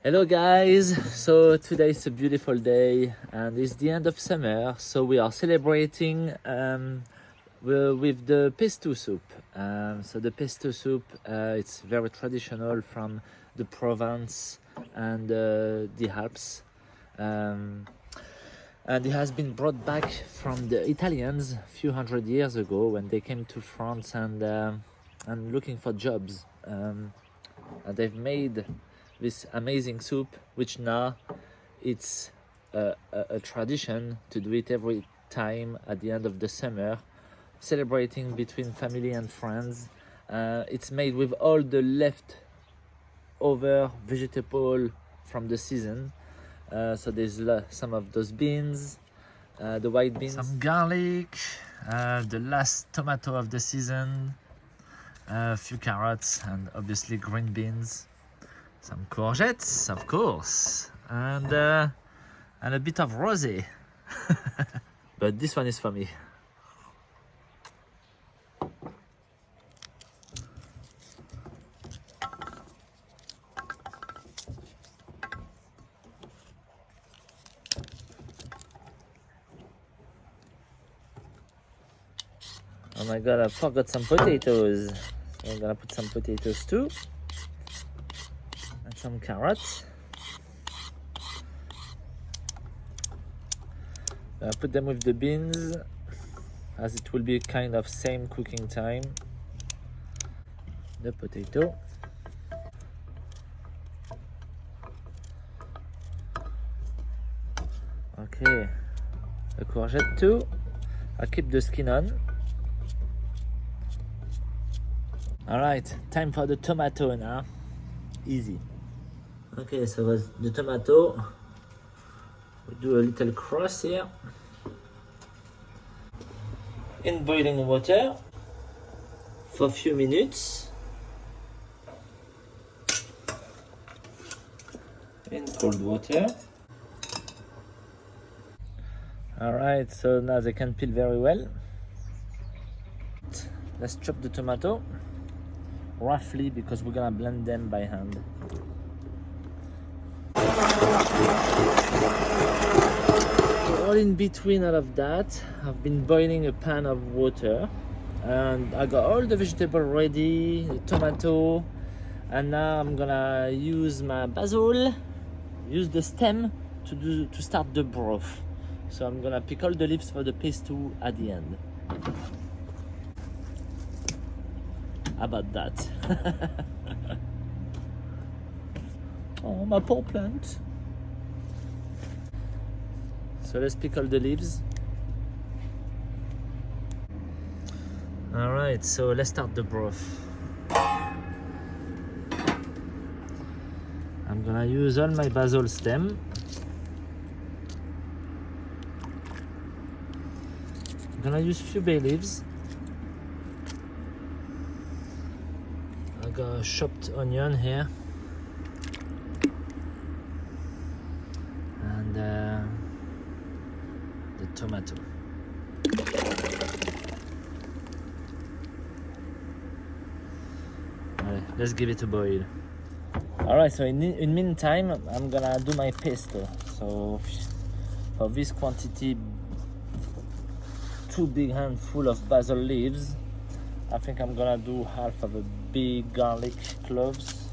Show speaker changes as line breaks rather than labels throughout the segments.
Hello guys, so today is a beautiful day and it's the end of summer, so we are celebrating with the pesto soup. So the pesto soup, it's very traditional from the Provence and the Alps. And it has been brought back from the Italians a few hundred years ago when they came to France and looking for jobs. And they've made this amazing soup, which now it's a tradition to do it every time at the end of the summer, celebrating between family and friends. It's made with all the leftover vegetable from the season. So there's some of those beans, the white beans, some garlic, the last tomato of the season, a few carrots, and obviously green beans. Some courgettes, of course, and a bit of rosé. But this one is for me. Oh my god, I forgot some potatoes. So I'm gonna put some potatoes too. Some carrots. I put them with the beans as it will be kind of same cooking time. The potato. Okay, the courgette too. I'll keep the skin on. Alright, time for the tomato now. Easy. Okay, so with the tomato, we do a little cross here. In boiling water for a few minutes. In cold water. Alright, so now they can peel very well. Let's chop the tomato roughly because we're gonna blend them by hand. All in between all of that, I've been boiling a pan of water and I got all the vegetable ready, the tomato, and now I'm gonna use my basil, use the stem to start the broth. So I'm gonna pick all the leaves for the pesto at the end. How about that? Oh, my poor plant. So let's pick all the leaves. All right, so let's start the broth. I'm gonna use all my basil stem. I'm gonna use few bay leaves. I got a chopped onion here. And the tomato. Alright, let's give it a boil. Alright, so in meantime, I'm gonna do my pesto. So for this quantity, 2 big handful of basil leaves. I think I'm gonna do half of a big garlic cloves.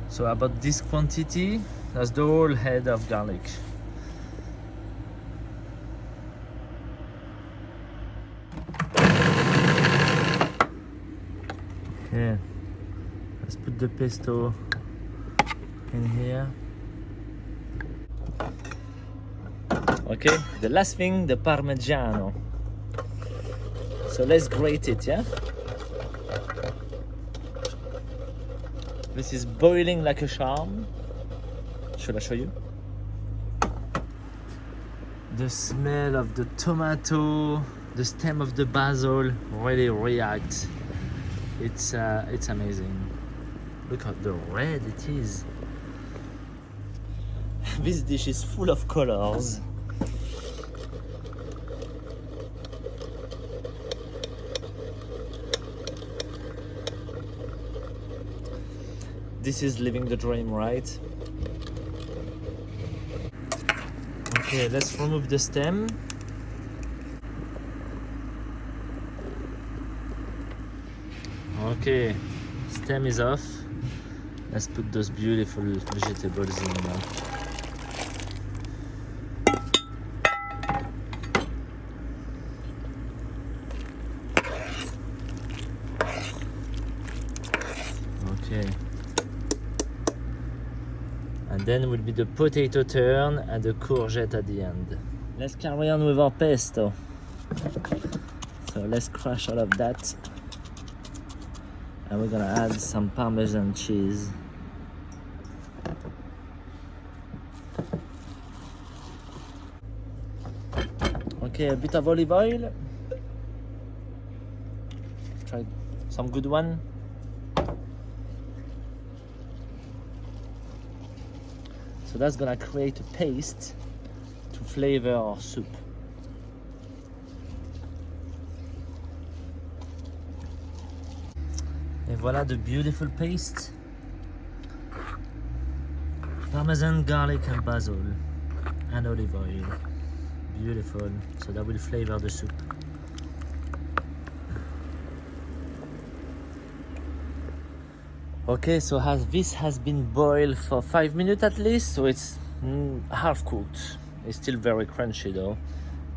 So about this quantity, that's the whole head of garlic. Okay, let's put the pesto in here. Okay, the last thing, the Parmigiano. So let's grate it, yeah? This is boiling like a charm. Should I show you? The smell of the tomato, the stem of the basil really react. It's amazing. Look at the red it is. This dish is full of colors. This is living the dream, right? Okay, let's remove the stem. Okay, stem is off. Let's put those beautiful vegetables in now. Okay. And then will be the potato turn and the courgette at the end. Let's carry on with our pesto. So let's crush all of that. And we're gonna add some Parmesan cheese. Okay, a bit of olive oil. Try some good one. So that's gonna create a paste to flavor our soup. And voila the beautiful paste. Parmesan, garlic and basil and olive oil. Beautiful, so that will flavor the soup. Okay, so this has been boiled for 5 minutes at least, so it's half cooked. It's still very crunchy though.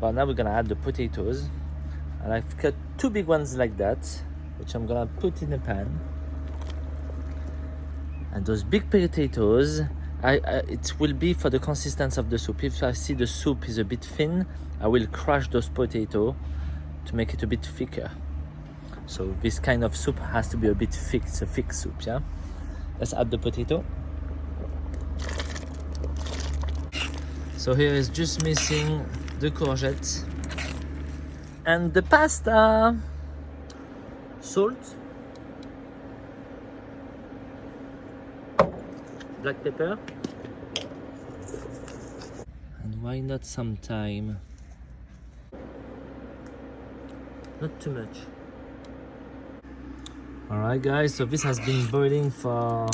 But now we're gonna add the potatoes, and I've cut 2 big ones like that, which I'm gonna put in a pan. And those big potatoes, it will be for the consistency of the soup. If I see the soup is a bit thin, I will crush those potatoes to make it a bit thicker. So this kind of soup has to be a bit thick. It's a thick soup, yeah? Let's add the potato. So here is just missing the courgette and the pasta. Salt, black pepper, and why not some thyme? Not too much. Alright guys, so this has been boiling for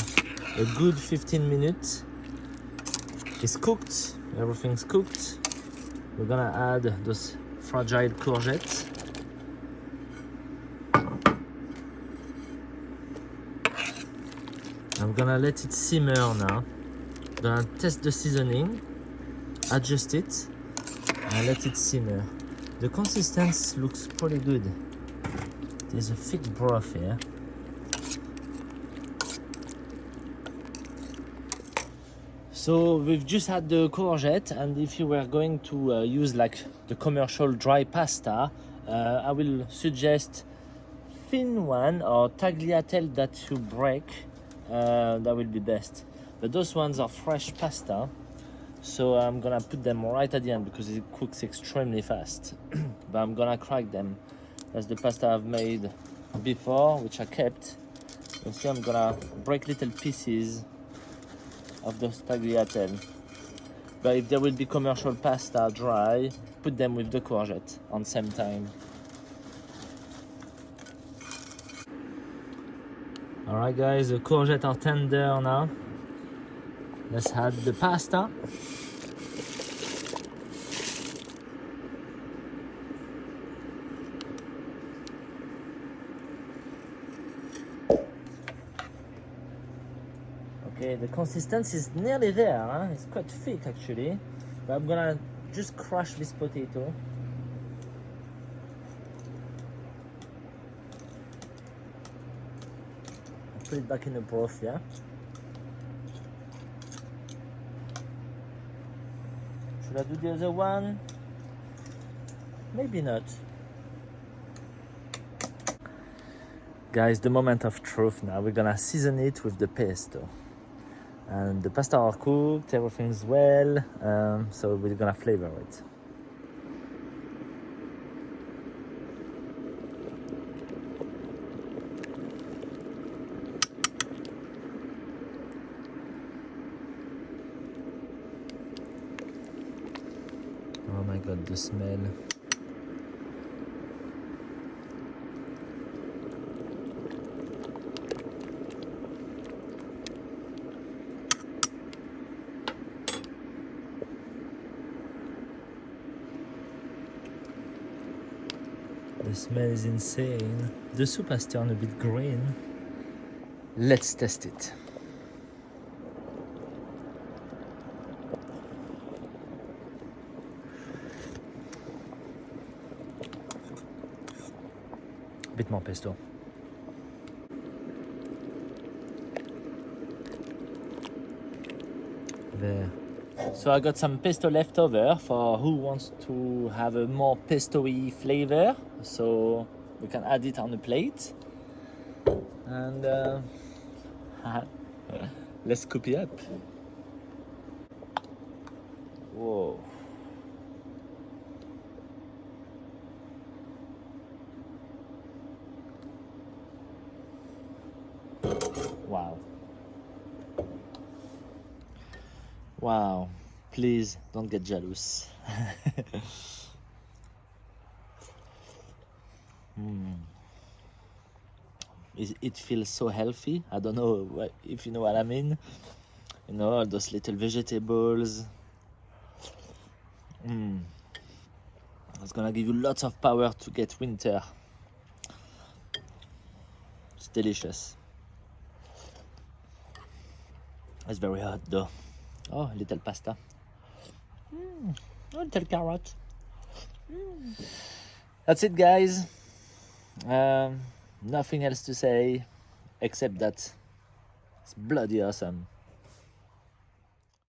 a good 15 minutes. It's cooked, everything's cooked. We're gonna add those fragile courgettes. I'm gonna let it simmer now. Gonna test the seasoning, adjust it, and let it simmer. The consistency looks pretty good. There's a thick broth here. So we've just had the courgette, and if you were going to use like the commercial dry pasta, I will suggest thin one or tagliatelle that you break. That will be best. But those ones are fresh pasta, so I'm gonna put them right at the end because it cooks extremely fast. But I'm gonna crack them. That's the pasta I've made before, which I kept. You see, I'm gonna break little pieces of those tagliatelle. But if there will be commercial pasta dry, put them with the courgette on same time. Alright guys, the courgettes are tender now. Let's add the pasta. Okay, the consistency is nearly there, huh? It's quite thick actually. But I'm gonna just crush this potato. Put it back in the broth, yeah? Should I do the other one? Maybe not. Guys, the moment of truth now. We're gonna season it with the pesto. And the pasta are cooked, everything's well, so we're gonna flavor it. Oh my god, the smell. The smell is insane. The soup has turned a bit green. Let's test it. A bit more pesto. There. So I got some pesto left over for who wants to have a more pesto-y flavor. So we can add it on the plate. And let's scoop it up. Whoa. Wow. Wow. Please don't get jealous. It feels so healthy. I don't know if you know what I mean. You know, all those little vegetables. It's gonna give you lots of power to get winter. It's delicious. It's very hot though. Oh, little pasta. Little carrot. That's it, guys. Nothing else to say except that it's bloody awesome.